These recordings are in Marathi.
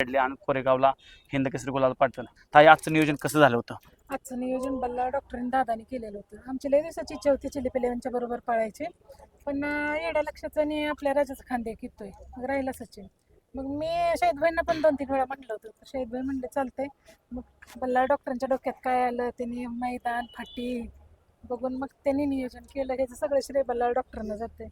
काढली आणि कोरेगावला हिंद केसरी गुलाल पाठवलं. ताई आजचं नियोजन कसं झालं होतं? आजचं नियोजन बल्ला डॉक्टरांनी दादानी केलेलं होतं. आमची लय दिवसाची इच्छा होती चिली पिलेवांच्या बरोबर पळायचे, पण येड्या लक्षाचं आणि आपल्या राजाचा खांदे कितोय मग राहिला सचिन. मग मी शाहिदभाईंना पण 2-3 वेळा म्हटलं होतं, तर शाहिदभाई म्हणले चालतंय. मग बल्ला डॉक्टरांच्या डोक्यात काय आलं, त्यांनी मैदान फाटी बघून मग त्यांनी नियोजन केलं. ह्याचं सगळं श्रेय बल्ला डॉक्टरांना जाते.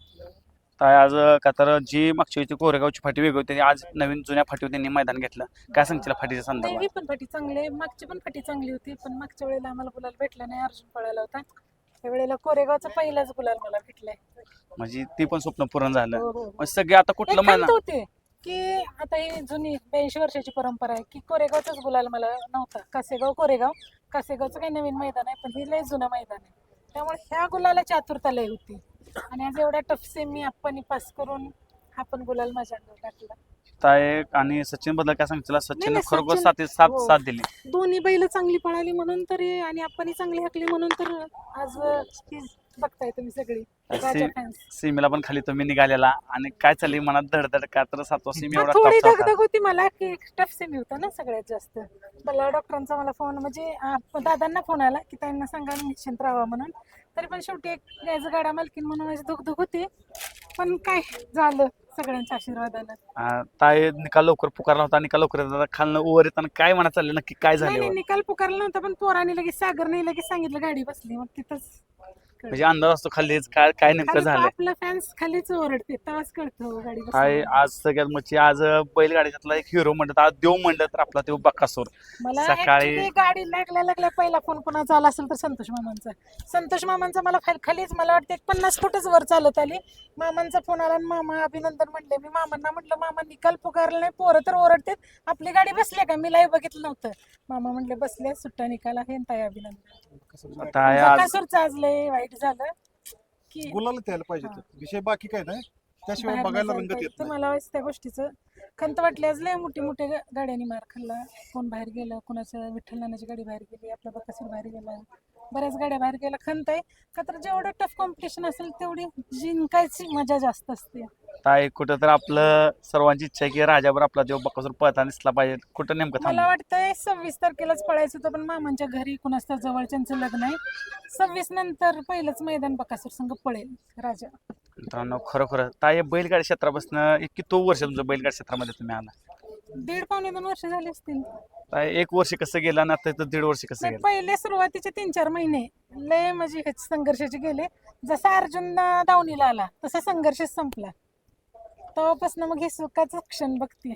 ताई आज का तर जी मागच्या वेळी कोरेगावची फाटी वेगळी होती, आज नवीन जुन्या फाटीवर त्यांनी मैदान घेतलं. काय सांगतील फाटीच्या नाही, संदर्भात? ही पण फाटी चांगली आहे, मागची पण फाटी चांगली होती, पण मागच्या वेळेला आम्हाला गुलाल भेटला नाही, अर्जुन पळाला होता. त्यावेळेला कोरेगावचा पहिलाच गुलाल मला भेटलाय. म्हणजे ती पण स्वप्न पूर्ण झालं. हो, हो. मग सगळे आता कुठलं एक मैदान? खंत होते की आता ही जुनी 82 वर्षाची परंपरा आहे की कोरेगावचाच गुलाल मला नव्हता. कासेगाव कोरेगाव, कासेगावचं काही नवीन मैदान आहे, पण हे लय जुनं मैदान आहे. त्यामुळे ह्या गुलालाची आतुरता लय होती. आणि आज एवढ्या टफ सेमी आपण पास करून हा पण गुलाल माझ्या अंगावर टाकला. ताई आणि सचिन बद्दल काय सांगतील? सचिन नाही, खरोखर सचिन- साथ हो. साथ दिली. दोन्ही बैल चांगली पळाली म्हणून तरी आणि आपण चांगली हाकली म्हणून तर आज ही बघताय तुम्ही सगळी राजा फॅन्स. सीमेला पण खाली तुम्ही निघालेला आणि काय चालली मनात धडधड का तर 7वा सीमी एवढा थोडी टफचा होता. दगदग होती मला की टफ सेमी होता ना सगळ्यात जास्त. मला डॉक्टरांचा मला फोन म्हणजे दादांना फोन आला की त्यांना सांगा निश्चिंत राहावा म्हणून. तरी पण शेवटी एक याचं गाडा मालकीन म्हणून माझी धुकधुक होती, पण काय झालं सगळ्यांच्या आशीर्वादानं. ताई निकाल लवकर पुकारला होता, निकाल लवकर येतात खालनं ओव्हर येताना काय म्हणत चाललं नक्की काय नाही झालं? नाही, निकाल पुकारला नव्हता, पण पोराने लगेच सागरने लगेच सांगितलं गाडी बसली, मग तिथंच म्हणजे अंदाज असतो खाली काय काय नेमकं खाली झालं. आपलं फॅन्स खालीच ओरडते तेव्हाच कळतं गाडी ताई बसली. आज सगळ्यात म्हणजे आज बैलगाडीतला एक हिरो म्हणतात, आज देव म्हणलं तर आपला तो बकासूर. मला सकाळी- actually गाडी लागल्या पहिला फोन कोणाचा आला असेल तर संतोष मामांचा. संतोष मामांचा मला खालीच मला वाटतं 50 फुटच वर चालत आली. मामांचा फोन आला आणि मामा अभिनंदन म्हणले. मी मामांना म्हटलं मामा निकाल पुकारला नाही, पोरं तर ओरडते, आपली गाडी बसली का? मी लाईव्ह बघितलं नव्हतं. मामा म्हणले बसले, सुट्टा निकाल आहे ताई अभिनंदन. ताई आज बकासूरचं आज लय वाईट झालं की गुलाला द्यायला पाहिजे होतं. विषय बाकी काय नाही, त्याशिवाय बाहेर बघायला नाही रंगत जायला येत पाहिजे. नाही. तुम्हाला वाटतं त्या गोष्टीचं खंत वाटली. आज लय मोठ्या गाड्यांनी मार खाल्ला. कोण बाहेर गेलं, कोणाचं विठ्ठल नानाची गाडी बाहेर गेली, आपला बकासूर बाहेर गेला, बऱ्याच गाड्या बाहेर गेल्या. खंत आहे का तर जेवढं टफ कॉम्पिटिशन असेल तेवढी जिंकायची मजा जास्त असते. ताई कुठं तर आपलं सर्वांची इच्छा आहे की राजावर आपला देव बकासूर पळताना दिसला पाहिजे. कुठं नेमकं मला थांबलं? वाटतंय 26 तारखेलाच पळायचं होतं, पण मामांच्या घरी कुणाच तर जवळच्यांचं लग्न आहे. 26 नंतर पहिलंच मैदान बकासूर संघ पळेल राजा. मित्रांनो खरोखर ताई बैलगाडी क्षेत्रापासून किती वर्ष तुमचं बैलगाडी क्षेत्रामध्ये तुम्ही आला? 1.5-2 वर्ष झाली असतील. ताई 1 वर्ष कसं गेलं आणि आता 1.5 वर्ष कसं नाही, गेलं? पहिले सुरुवातीचे 3-4 महिने लय म्हणजे हेच संघर्षाचे गेले. जसा अर्जुन दावणीला आला तसा संघर्षच संपला. तेव्हापासून मग हे सुखाचं क्षण बघते.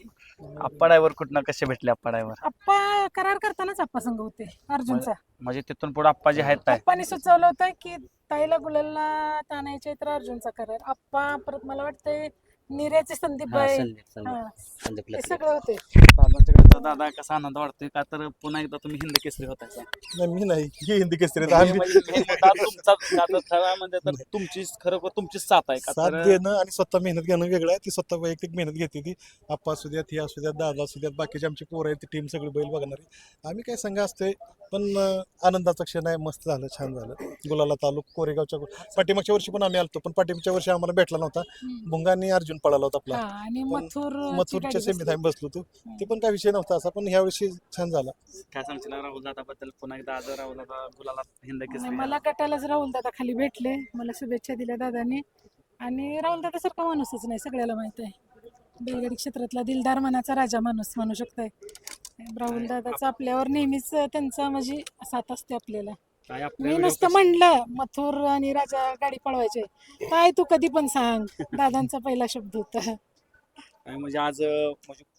आप्पा ड्रायव्हर कुठनं कसे भेटले आप्पा ड्रायव्हर? आप्पा करार करतानाच आप्पा संघ होते अर्जुनचा. म्हणजे तिथून पुढे आप्पा जे आहेत ताई आप्पानी सुचवलं होतं की ताईला गुलालला ताणायचे तर अर्जुनचा करार. आप्पा परत मला वाटतंय निऱ्याचे संदीप बाई, हे सगळं होते. दादांच्याकडे तर दादा कसा आनंद वाटतोय का तर पुन्हा एकदा तुम्ही हिंद केसरी होता नाही, मी नाही हे हिंदी केसरी आहेत. आम्ही तुमचीच साथ आहे का साथ तर देणं आणि स्वतः मेहनत घेणं वेगळं आहे. ती स्वतः वैयक्तिक मेहनत घेते. ती आप्पा असू द्यात, ही असू द्यात, दादा असू द्यात, बाकीचे आमची पोरं आहेत, ती टीम सगळी बैल बघणारी. आम्ही काय संघ असतोय, पण आनंदाचा क्षण आहे. मस्त झालं, छान झालं. गुलाला तालुक कोरेगावच्या पाठीमागच्या वर्षी पण आम्ही आलतो, पण पाठीमागच्या वर्षी आम्हाला भेटला नव्हता. भुंगा आणि अर्जुन पळाला होता आपला. आणि पण मथुरची मथुरच्या गाडी सेमीत बसली. आम्ही बसलो होतो. ते पण काय विषय नव्हता असा, पण ह्या वर्षी छान झाला. काय सांगशील राहुल दादाबद्दल पुन्हा एकदा आज राहुल दादा गुलाला हिंद नाही, केसरी मला गटालाच राहुल दादा खाली भेटले, मला शुभेच्छा दिल्या दादांनी. आणि राहुल दादा सारखा माणूसच नाही, सगळ्याला माहित आहे. बैलगाडी क्षेत्रातला दिलदार मनाचा राजा माणूस म्हणू शकताय. राहुल दादाचा आपल्यावर नेहमीच त्यांचा म्हणजे साथ असते आपल्याला. काय आपल्या मी व्हिडिओ नुसतं म्हणलं मथुर आणि राजा गाडी पळवायचे काय तू कधी पण सांग, दादांचा पहिला शब्द होता. काय म्हणजे आज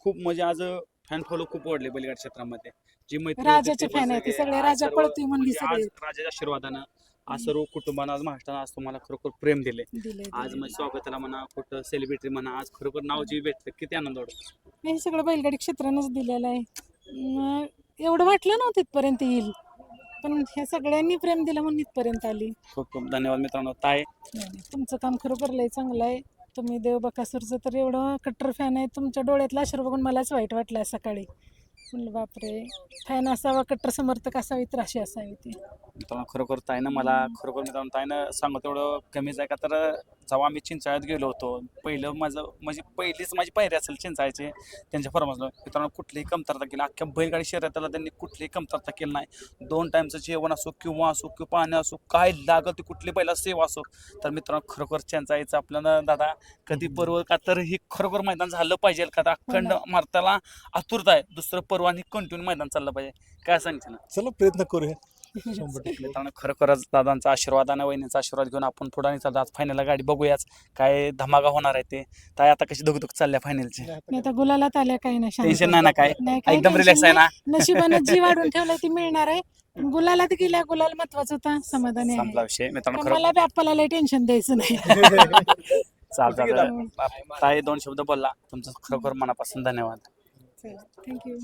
म्हणजे आज फॅन फॉलो खूप वाढले बैलगाडी क्षेत्रामध्ये. जी मैत्री राजाचे होती ते fan आहेत, ते सगळे सगळे आज राजा सर्व- पळतोय म्हणून म्हणजे सगळे. आज राजाच्या आशीर्वादानं आज सर्व कुटुंबानं आज महाराष्ट्रानं आज तुम्हाला खरोखर प्रेम दिले. दिले आज म्हणजे स्वागताला म्हणा कुठं सेलिब्रिटी म्हणा आज खरोखर नाव जी भेटलं किती आनंद वाटतो. हे सगळं बैलगाडी क्षेत्रानंच दिलेलं आहे. एवढं वाटलं नव्हतं इथपर्यंत येईल, पण ह्या सगळ्यांनी प्रेम दिलं म्हणून इथपर्यंत आली. खूप खूप धन्यवाद मित्रांनो. ताई नाही, तुमचं काम खरोखर लय चांगलं आहे. तुम्ही देव बकासूरचं तर एवढं कट्टर फॅन आहे. तुमच्या डोळ्यातला अश्रू बघून मलाच वाईट वाटलं आज सकाळी. म्हणलं बापरे, फॅन असावा, कट्टर समर्थक असावी तर अशी असावी ती. मित्रांनो खरोखर ताईनं मला खरोखर मित्रांनो ताईनं सांगू तेवढं कमीच आहे का तर जेव्हा आम्ही चिंचाळ्यात गेलो होतो पहिलं माझं म्हणजे पहिलीच माझी पायरी असेल चिंचाळ्याची त्यांच्या फॉर्मसला मित्रांनो कुठलीही कमतरता केली अख्ख्या बैलगाडी शर्यताला त्यांनी कुठलीही कमतरता केली नाही 2 टाईमचं जेवण असो किंवा पाणी असो काय लागल ती कुठली पहिला सेवा असो तर मित्रांनो खरोखर चिंचाळ्याचं आपल्याला दादा कधी पर्व का तर ही खरोखर मैदान झालं पाहिजे का तर अखंड मारताला आतुरता आहे दुसरं पर्व आणि कंटिन्यू मैदान चाललं पाहिजे काय सांगते ना चला प्रयत्न करूया 100%. मित्रांनो खरोखरच दादांचा आशीर्वाद आणि वहिनीचा आशीर्वाद घेऊन आपण पुढे आणि चालतो आज फायनलला गाडी बघूयाच काय धमाका होणार आहे ते काय आता कशी धुकधुक चालल्या फायनलची मी आता गुलालात आल्या काही नाही शांत. टेन्शन नाही ना काय नाही, काही एकदम tension रिलॅक्स आहे ना नाही. नशिबानं जी वाढून ठेवलाय ती मिळणार आहे पण गुलालात गेल्या गुलाल महत्वाचा होता समाधानी आहे संपला विषय मित्रांनो पण खरं मला बी आपल्याला लय टेन्शन द्यायचं नाही चालतं ताई 2 शब्द बोलला तुमचं खरोखर मनापासून धन्यवाद थँक्यू